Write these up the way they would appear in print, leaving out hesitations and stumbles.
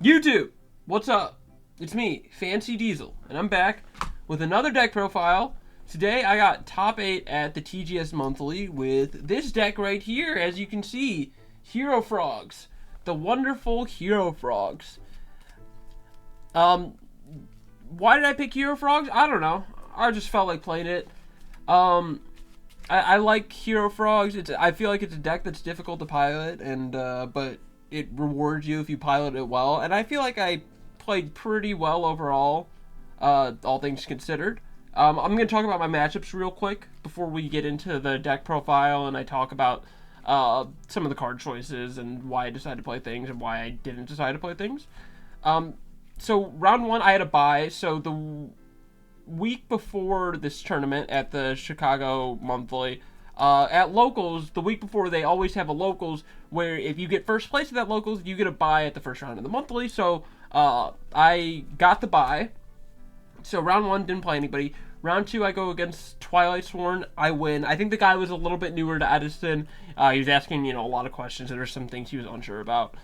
YouTube, what's up? It's me, Fancy Diesel, and I'm back with another deck profile. Today I got top 8 at the TGS Monthly with this deck right here, as you can see, Hero Frogs. The wonderful Hero Frogs. Um, why did I pick Hero Frogs? I don't know. I just felt like playing it. I like Hero Frogs. I feel like it's a deck that's difficult to pilot, and but it rewards you if you pilot it well. And I feel like I played pretty well overall, all things considered. I'm going to talk about my matchups real quick before we get into the deck profile, and I talk about some of the card choices and why I decided to play things and why I didn't decide to play things. So round one, I had a bye. So the week before this tournament at the Chicago Monthly, at locals, the week before they always have a locals where if you get first place at that locals, you get a bye at the first round of the monthly. So I got the bye. So round one, didn't play anybody. Round two, I go against Twilight Sworn. I win. I think the guy was a little bit newer to Edison. He was asking, a lot of questions. There were some things he was unsure about.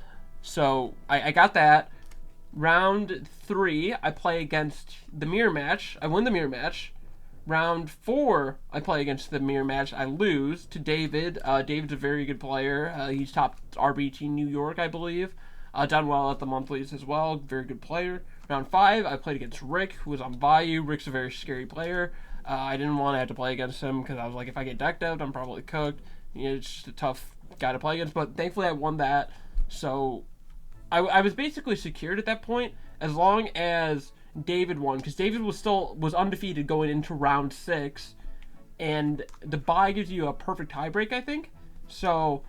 So I got that. Round three, I play against the mirror match. I win the mirror match. Round four, I play against the mirror match. I lose to David. David's a very good player. He's top RBT New York, I believe. Done well at the monthlies as well. Very good player. Round five, I played against Rick, who was on Bayou. Rick's a very scary player. I didn't want to have to play against him because I was like, if I get decked out, I'm probably cooked. It's just a tough guy to play against. But thankfully, I won that. So I was basically secured at that point as long as David won, because David was undefeated going into round six, and the bye gives you a perfect tiebreak, I think. So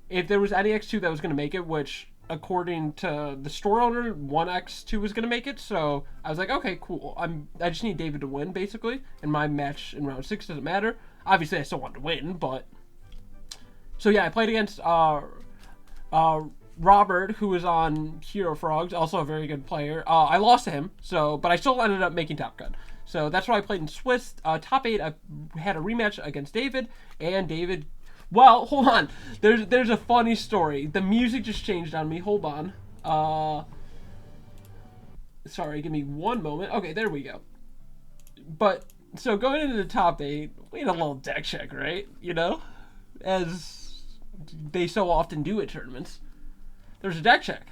if there was any X2 that was going to make it, which according to the store owner, one X2 was going to make it, so I was like, okay, cool. I just need David to win, basically, and my match in round six doesn't matter. Obviously, I still wanted to win, but so yeah, I played against Robert, who was on Hero Frogs, also a very good player. I lost to him, but I still ended up making top cut. So that's why I played in Swiss. Top 8, I had a rematch against David, and David... Well, hold on. There's a funny story. The music just changed on me. Hold on. Sorry, give me one moment. Okay, there we go. But, so going into the top 8, we had a little deck check, right? As they so often do at tournaments. There's a deck check.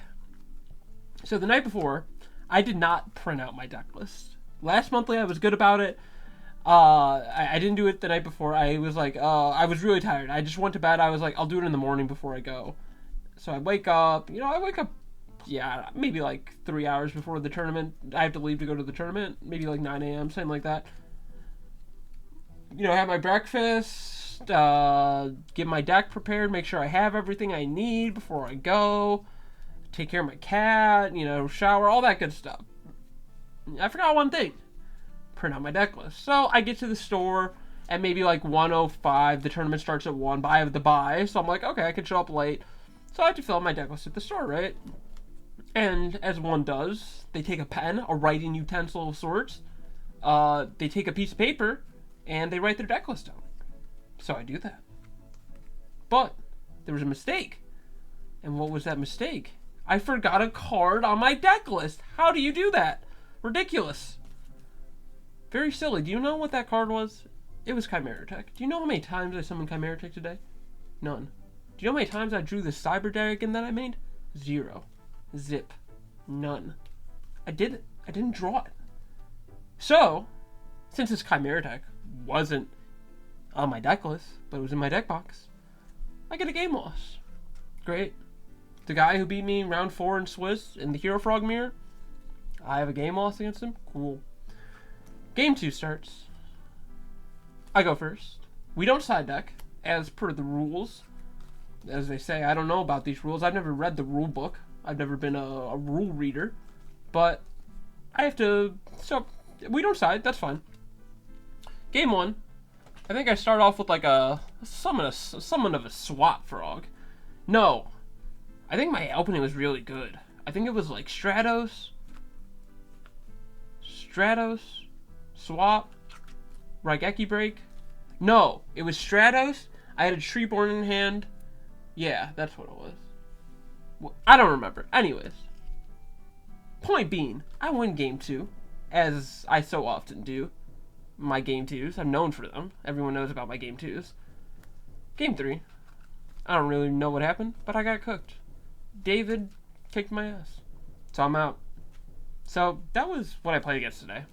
So the night before, I did not print out my deck list. Last monthly, I was good about it. I didn't do it the night before. I was like, I was really tired. I just went to bed. I was like, I'll do it in the morning before I go. So I wake up. Yeah, maybe like 3 hours before the tournament. I have to leave to go to the tournament. Maybe like 9 a.m., something like that. Have my breakfast. Get my deck prepared, make sure I have everything I need before I go, take care of my cat, shower, all that good stuff. I forgot one thing: print out my deck list. So I get to the store at maybe like 1:05. The tournament starts at 1, but I have the bye, so I'm like, okay, I can show up late. So I have to fill out my deck list at the store, right? And as one does, they take a pen, a writing utensil of sorts. They take a piece of paper and they write their deck list down. So I do that. But there was a mistake. And what was that mistake? I forgot a card on my deck list. How do you do that? Ridiculous. Very silly. Do you know what that card was? It was Chimera Tech. Do you know how many times I summoned Chimera Tech today? None. Do you know how many times I drew the Cyber Dragon that I made? 0. Zip. None. I didn't draw it. So, since this Chimera Tech wasn't on my deck list, but it was in my deck box, I get a game loss. Great. The guy who beat me in round 4 in Swiss in the Hero Frog mirror, I have a game loss against him. Cool. Game 2 starts. I go first. We don't side deck, as per the rules. As they say, I don't know about these rules. I've never read the rule book. I've never been a rule reader. But I have to... So, we don't side. That's fine. Game 1. I think I start off with like summon of a swap frog. No. I think my opening was really good. I think it was like Stratos, Swap, Raigeki Break. No, it was Stratos. I had a Treeborn in hand. Yeah, that's what it was. Well, I don't remember. Anyways. Point being, I win game 2, as I so often do. My game 2s, I'm known for them. Everyone knows about my game 2s. Game 3, I don't really know what happened, but I got cooked. David kicked my ass. So I'm out. So that was what I played against today.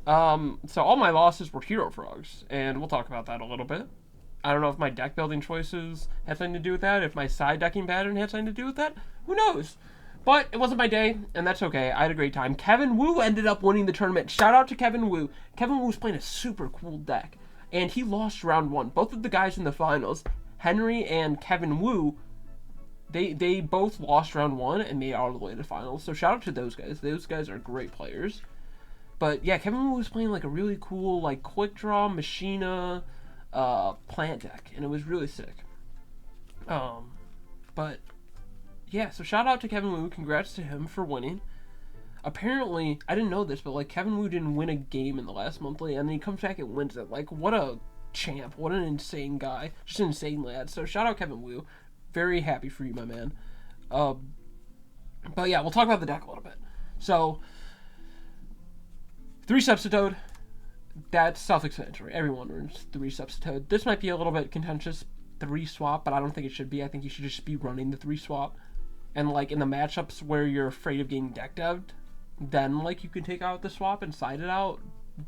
So all my losses were hero frogs, and we'll talk about that a little bit. I don't know if my deck building choices had something to do with that, if my side decking pattern had something to do with that. Who knows? But it wasn't my day, and that's okay. I had a great time. Kevin Wu ended up winning the tournament. Shout out to Kevin Wu. Kevin Wu was playing a super cool deck, and he lost round 1. Both of the guys in the finals, Henry and Kevin Wu, they both lost round 1 and made it all the way to the finals. So shout out to those guys. Those guys are great players. But yeah, Kevin Wu was playing like a really cool like quick draw Machina plant deck, and it was really sick. But yeah, so shout out to Kevin Wu. Congrats to him for winning. Apparently, I didn't know this, but like Kevin Wu didn't win a game in the last monthly, and then he comes back and wins it. Like, what a champ! What an insane guy! Just an insane lad. So shout out Kevin Wu. Very happy for you, my man. But yeah, we'll talk about the deck a little bit. So 3 Substitute. That's self-explanatory. Everyone learns 3 Substitute. This might be a little bit contentious, 3 swap, but I don't think it should be. I think you should just be running the 3 swap. And like in the matchups where you're afraid of getting deck devved, then like you can take out the swap and side it out.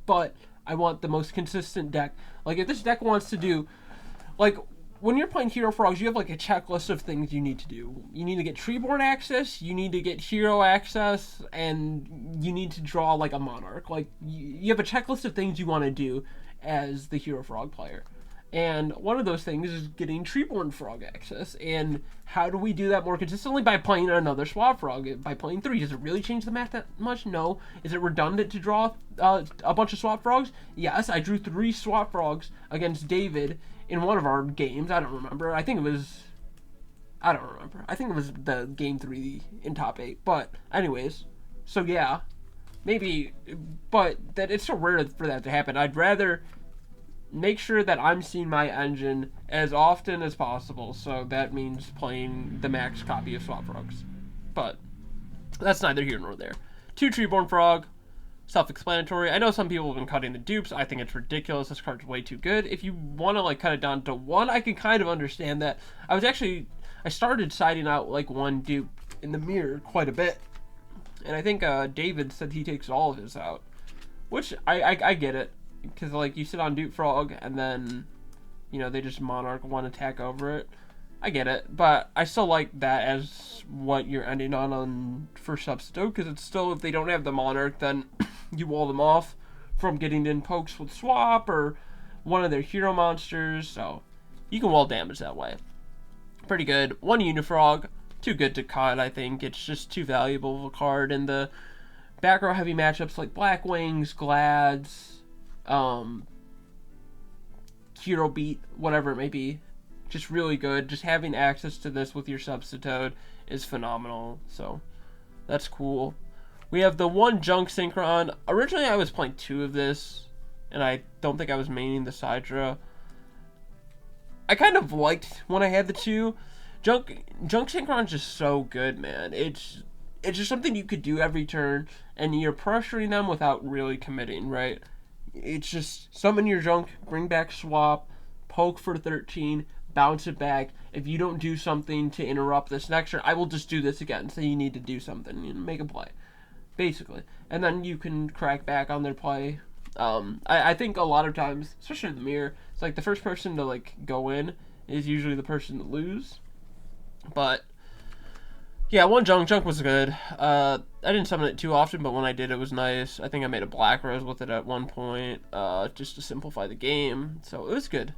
But I want the most consistent deck. Like if this deck wants to do, like when you're playing Hero Frogs, you have like a checklist of things you need to do. You need to get Treeborn access, you need to get Hero access, and you need to draw like a Monarch. Like you have a checklist of things you want to do as the Hero Frog player. And one of those things is getting Treeborn Frog access. And how do we do that more consistently? By playing another Swap Frog. By playing 3. Does it really change the math that much? No. Is it redundant to draw a bunch of Swap Frogs? Yes, I drew 3 Swap Frogs against David in one of our games. I don't remember. I think it was the game 3 in top 8. But anyways, so yeah. Maybe, but that it's so rare for that to happen. I'd rather make sure that I'm seeing my engine as often as possible, so that means playing the max copy of Swap Frogs. But that's neither here nor there. 2 Treeborn Frog, self-explanatory. I know some people have been cutting the dupes. I think it's ridiculous. This card's way too good. If you want to like cut it down to 1, I can kind of understand that. I started siding out like 1 dupe in the mirror quite a bit, and I think David said he takes all of his out, which I get it. Because, like, you sit on Dupe Frog, and then, you know, they just Monarch 1 attack over it. I get it, but I still like that as what you're ending on for Substitute, because it's still, if they don't have the Monarch, then you wall them off from getting in pokes with Swap, or one of their hero monsters, so you can wall damage that way. Pretty good. 1 Unifrog, too good to cut, I think. It's just too valuable of a card in the back row heavy matchups like Black Wings, Glads, Hero Beat, whatever it may be. Just really good. Just having access to this with your Substitute is phenomenal. So that's cool. We have the 1 Junk Synchron. Originally I was playing 2 of this, and I don't think I was maining the Sidra. I kind of liked when I had the 2. Junk Synchron's just so good, man. It's just something you could do every turn, and you're pressuring them without really committing, right? It's just summon your junk, bring back Swap, poke for 13, bounce it back. If you don't do something to interrupt this next turn, I will just do this again. So you need to do something, you know, make a play, basically. And then you can crack back on their play. I think a lot of times, especially in the mirror, it's like the first person to like go in is usually the person to lose. But yeah, 1 Junk was good. I didn't summon it too often, but when I did, it was nice. I think I made a Black Rose with it at one point, just to simplify the game. So it was good.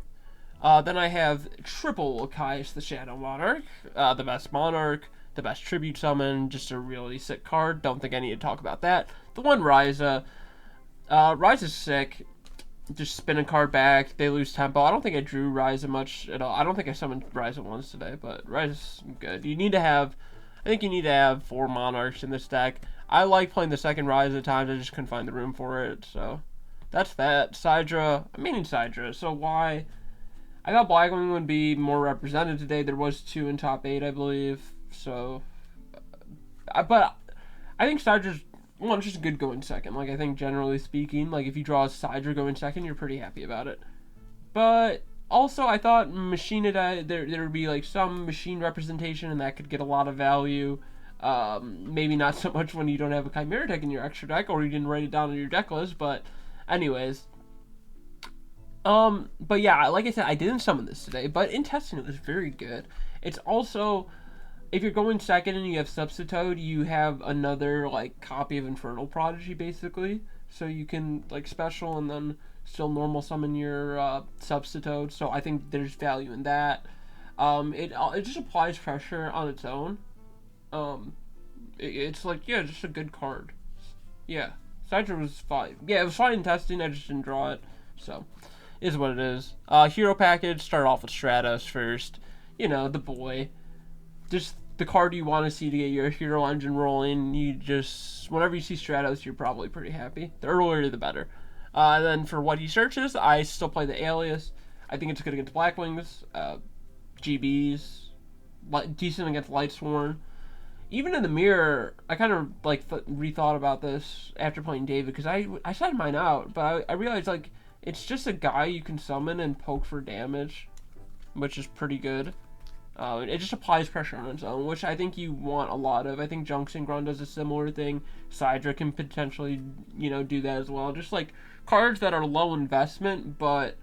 Then I have triple Caius the Shadow Monarch, the best Monarch, the best Tribute Summon, just a really sick card. Don't think I need to talk about that. The 1 Ryza. Ryza's sick. Just spin a card back, they lose tempo. I don't think I drew Ryza much at all. I don't think I summoned Ryza once today, but Ryza's good. I think you need to have 4 Monarchs in this deck. I like playing the second Rise at times. I just couldn't find the room for it. So that's that. Sidra. I'm meaning Sidra. So why? I thought Blackwing would be more represented today. There was 2 in top 8, I believe. So, but I think Sydra's, well, it's just good going second. Like, I think generally speaking, like, if you draw a Sidra going second, you're pretty happy about it. But also, I thought Machinidae, there would be, like, some machine representation, and that could get a lot of value. Maybe not so much when you don't have a Chimera deck in your extra deck, or you didn't write it down on your deck list, but anyways. But yeah, like I said, I didn't summon this today, but in testing it was very good. It's also, if you're going second and you have Substitute, you have another, like, copy of Infernal Prodigy, basically. So you can, like, special and then still normal summon your Substitute, so I think there's value in that. It just applies pressure on its own. It's like, yeah, just a good card. Yeah, Sidra was fine. Yeah, it was fine in testing, I just didn't draw it, so is what it is. Hero package, start off with Stratos first. You know, the boy. Just the card you want to see to get your hero engine rolling. You just, whenever you see Stratos, you're probably pretty happy. The earlier, the better. Then for what he searches, I still play the Alias. I think it's good against Blackwings, GBs, decent against Lightsworn. Even in the mirror, I kind of like rethought about this after playing David, because I said mine out, but I realized, like, it's just a guy you can summon and poke for damage, which is pretty good. It just applies pressure on its own, which I think you want a lot of. I think Junction Grun does a similar thing. Sidra can potentially, you know, do that as well. Just like cards that are low investment but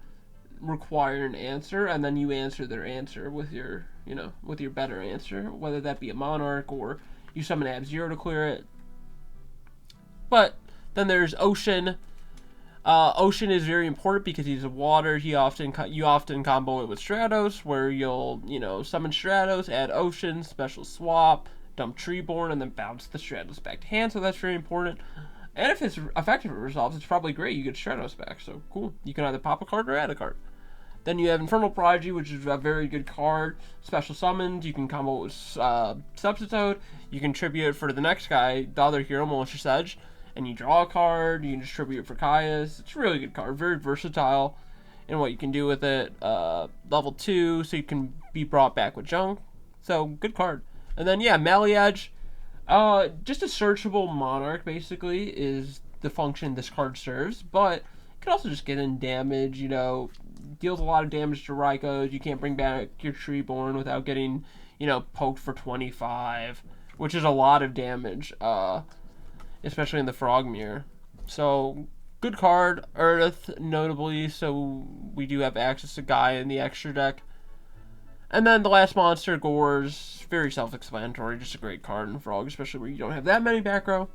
require an answer, and then you answer their answer with your, you know, with your better answer, whether that be a Monarch or you summon Ab-Zero to clear it. But then there's Ocean. Ocean is very important because he's a water. You often combo it with Stratos, where you'll, you know, summon Stratos, add Ocean, special swap, dump Treeborn, and then bounce the Stratos back to hand. So that's very important. And if it's effective, it resolves. It's probably great. You get Stratos back. So cool. You can either pop a card or add a card. Then you have Infernal Prodigy, which is a very good card. Special summons. You can combo it with Substitute. You can tribute it for the next guy, the other hero, Malicious Edge. And you draw a card, you can distribute it for Caius. It's a really good card, very versatile in what you can do with it. Level 2, so you can be brought back with junk. So, good card. And then, yeah, Melee Edge. Just a searchable Monarch, basically, is the function this card serves. But it can also just get in damage, you know, deals a lot of damage to Rykos. You can't bring back your Treeborn without getting, you know, poked for 25, which is a lot of damage. Especially in the Frog Mirror. So, good card. Earth, notably, so we do have access to Gaia in the extra deck. And then the last monster, Gores, very self-explanatory, just a great card in Frog, especially where you don't have that many back row.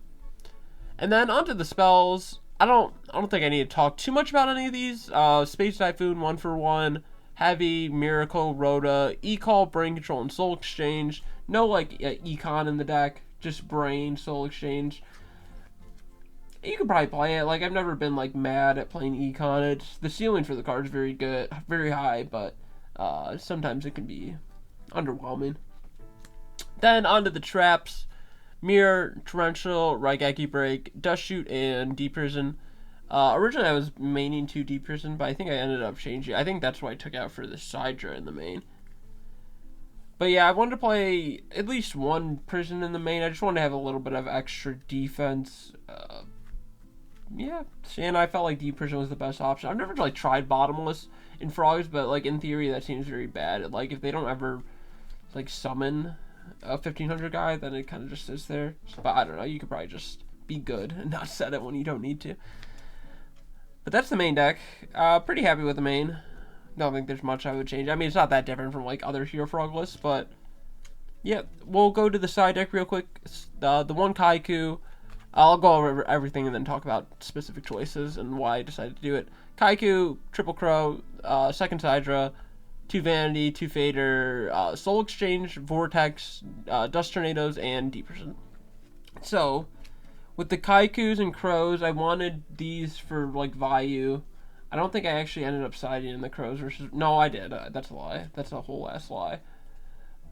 And then onto the spells. I don't think I need to talk too much about any of these. Space Typhoon, 1-for-1, Heavy, Miracle, Rhoda, E-Call, Brain Control, and Soul Exchange. No, like, Econ in the deck, just Brain, Soul Exchange. You could probably play it. Like, I've never been, like, mad at playing Econ. The ceiling for the card is very good, very high, but sometimes it can be underwhelming. Then onto the traps. Mirror, Torrential, Raigeki Break, Dust Shoot, and Deep Prison. Originally I was maining 2 Deep Prison, but I think I ended up changing. I think that's why I took out for the Sidra in the main. But yeah, I wanted to play at least 1 Prison in the main. I just wanted to have a little bit of extra defense. Yeah, and I felt like Deep Prison was the best option. I've never, like, tried Bottomless in Frogs, but, like, in theory that seems very bad. Like, if they don't ever, like, summon a 1500 guy, then it kind of just sits there. But I don't know, you could probably just be good and not set it when you don't need to. But that's the main deck. Pretty happy with the main. Don't think there's much I would change. I mean, it's not that different from, like, other Hero Frog lists, but yeah, we'll go to the side deck real quick. The one Kaiku. I'll go over everything and then talk about specific choices and why I decided to do it. Kaiku, Triple Crow, second Sidra, 2 Vanity, 2 Fader, Soul Exchange, Vortex, Dust Tornadoes, and Deep Prison. So, with the Kaikus and Crows, I wanted these for, like, value. I don't think I actually ended up siding in the Crows versus... No, I did. That's a lie. That's a whole ass lie.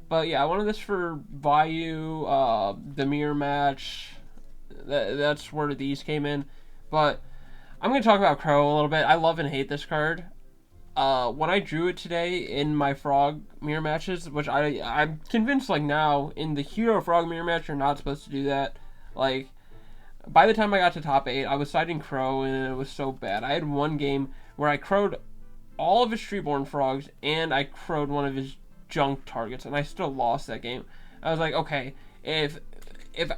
But yeah, I wanted this for value, the mirror match. That's where these came in. But I'm going to talk about Crow a little bit. I love and hate this card. When I drew it today in my Frog mirror matches, which I'm convinced, like, now in the Hero Frog mirror match you're not supposed to do that. Like, by the time I got to top 8, I was siding Crow, and it was so bad. I had one game where I crowed all of his Treeborn frogs, and I crowed one of his junk targets, and I still lost that game. I was like, okay, if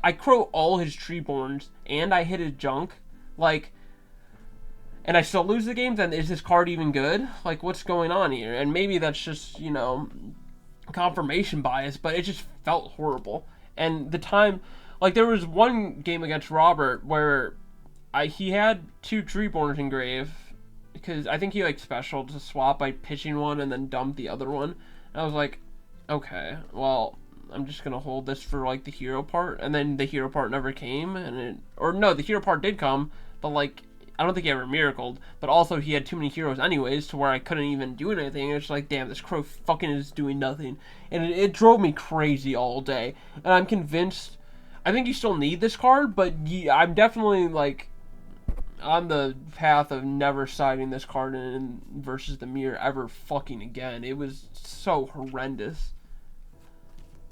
I crow all his Treeborns and I hit his junk, like, and I still lose the game, then is this card even good? Like, what's going on here? And maybe that's just, confirmation bias, but it just felt horrible. And the time, like, there was one game against Robert where he had 2 Treeborns engraved, because I think he, like, special to swap by pitching one and then dump the other one. And I was like, okay, well, I'm just gonna hold this for, like, the hero part. And then the hero part never came, the hero part did come, but, like, I don't think he ever miracled, but also he had too many heroes anyways to where I couldn't even do anything. It's like, damn, this Crow fucking is doing nothing. And it drove me crazy all day. And I'm convinced, I think you still need this card, but I'm definitely, like, on the path of never siding this card in versus the mirror ever fucking again. It was so horrendous.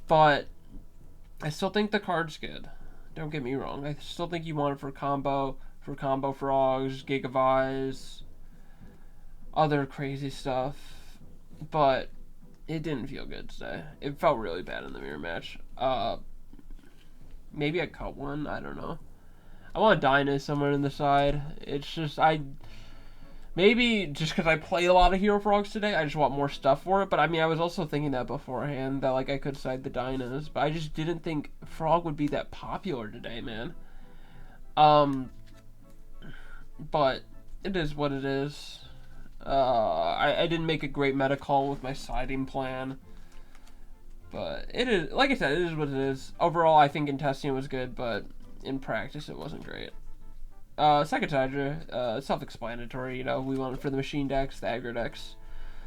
But I still think the card's good. Don't get me wrong. I still think you want it for combo frogs, Gigavies, other crazy stuff. But it didn't feel good today. It felt really bad in the mirror match. Maybe I cut one. I don't know. I want a Dyna somewhere in the side. It's just, maybe just because I played a lot of Hero Frogs today, I just want more stuff for it. But I mean, I was also thinking that beforehand, that like I could side the Dynas. But I just didn't think Frog would be that popular today, man. But it is what it is. I didn't make a great meta call with my siding plan. But it is, like I said, it is what it is. Overall, I think in testing it was good, but in practice it wasn't great. Second Hydra, self-explanatory, we went for the machine decks, the aggro decks.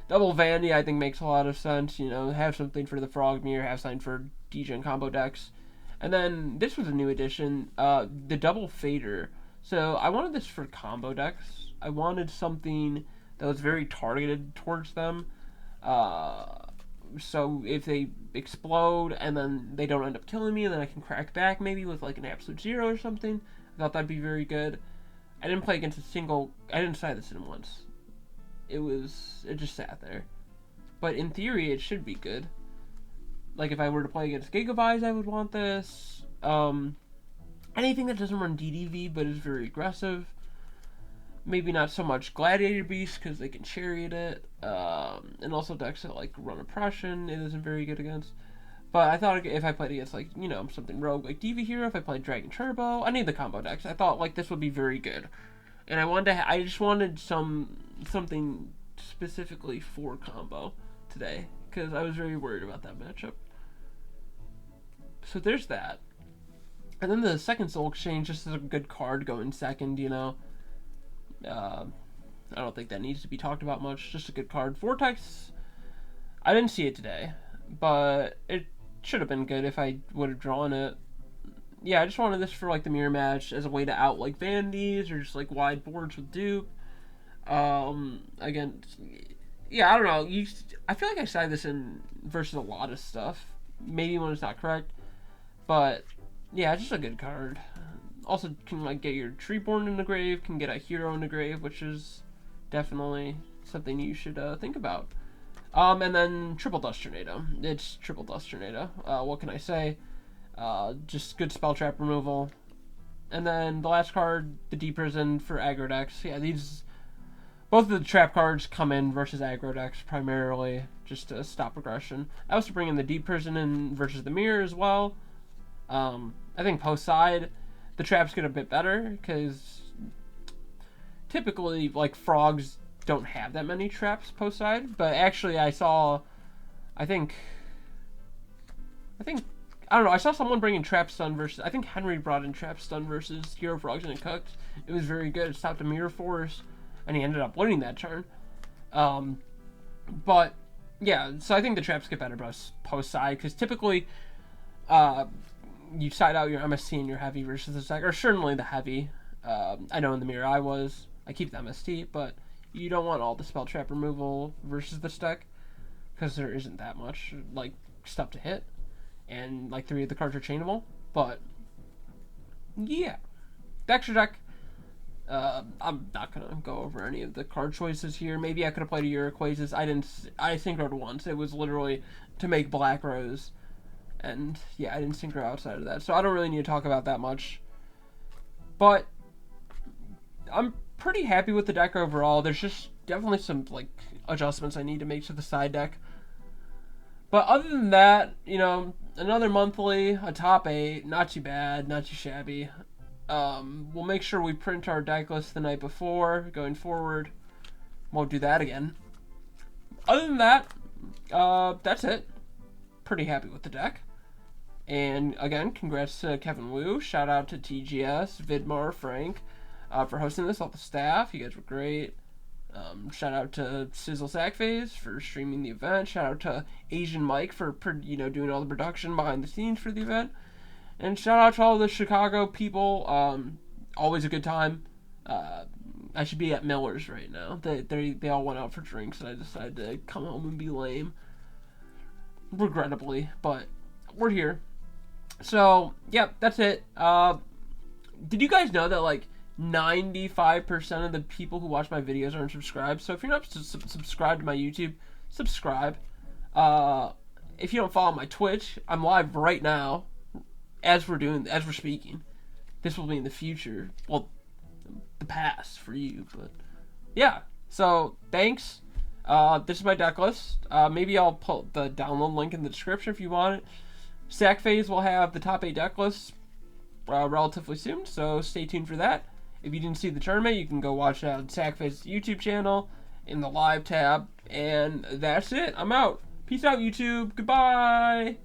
Double Vandy, I think, makes a lot of sense, have something for the Frog Mirror, have something for DJ and combo decks. And then, this was a new addition, the Double Fader. So, I wanted this for combo decks. I wanted something that was very targeted towards them. So, if they explode and then they don't end up killing me, then I can crack back maybe with like an absolute 0 or something. I thought that'd be very good. I didn't play against I didn't side this in once. It just sat there. But in theory, it should be good. Like if I were to play against Gigavies, I would want this. Anything that doesn't run DDV but is very aggressive. Maybe not so much Gladiator Beast because they can chariot it. And also decks that like run oppression, it isn't very good against. But I thought if I played against like, something rogue like Diva Hero, if I played Dragon Turbo, I need the combo decks. I thought like this would be very good. And I just wanted something specifically for combo today because I was very worried about that matchup. So there's that. And then the second Soul Exchange just is a good card going second, I don't think that needs to be talked about much. Just a good card. Vortex, I didn't see it today, but it should have been good if I would have drawn it. Yeah, I just wanted this for like the mirror match as a way to out like Vandies or just like wide boards with dupe. Again, yeah, I don't know. I feel like I sided this in versus a lot of stuff. Maybe when it's not correct, but yeah, it's just a good card. Also can like get your Treeborn in the grave, can get a hero in the grave, which is definitely something you should think about. And then Triple Dust Tornado. It's Triple Dust Tornado. What can I say? Just good spell trap removal. And then the last card, the Deep Prison for aggro decks. Yeah, both of the trap cards come in versus aggro decks primarily, just to stop aggression. I also bring in the Deep Prison in versus the Mirror as well. I think post side, the traps get a bit better because typically like frogs don't have that many traps post side, but actually I saw, I don't know, I saw someone bring in trap stun versus, I think Henry brought in trap stun versus hero frogs and it cooked. It was very good. It stopped a mirror force and he ended up winning that turn. But yeah, so I think the traps get better post side because typically you side out your MST and your heavy versus the deck, or certainly the heavy. I know in the mirror I keep the MST, but you don't want all the spell trap removal versus this deck because there isn't that much like stuff to hit, and like 3 of the cards are chainable. But yeah, the extra deck. I'm not gonna go over any of the card choices here. Maybe I could have played a Iroquois. I didn't. I synchroed once. It was literally to make Black Rose, and yeah, I didn't synchro outside of that. So I don't really need to talk about that much. But I'm pretty happy with the deck overall. There's just definitely some like adjustments I need to make to the side deck. But other than that, you know, another monthly, a top 8, not too bad, not too shabby. We'll make sure we print our deck list the night before. Going forward, won't do that again. Other than that, that's it. Pretty happy with the deck. And again, congrats to Kevin Wu. Shout out to TGS, Vidmar, Frank, for hosting this. All the staff, you guys were great. Shout out to Sizzle Sackface for streaming the event. Shout out to Asian Mike for doing all the production behind the scenes for the event. And shout out to all the Chicago people. Always a good time. I should be at Miller's right now. They all went out for drinks, and I decided to come home and be lame. Regrettably, but we're here. So, yep, that's it. Did you guys know that, like, 95% of the people who watch my videos aren't subscribed? So if you're not subscribed to my YouTube, subscribe. If you don't follow my Twitch, I'm live right now as we're speaking. This will be in the future. Well, the past for you, but yeah. So thanks. This is my deck list. Maybe I'll put the download link in the description if you want it. Sack Phase will have the top 8 deck lists relatively soon, so stay tuned for that. If you didn't see the tournament, you can go watch it on Sack Phase's YouTube channel in the live tab. And that's it. I'm out. Peace out, YouTube. Goodbye.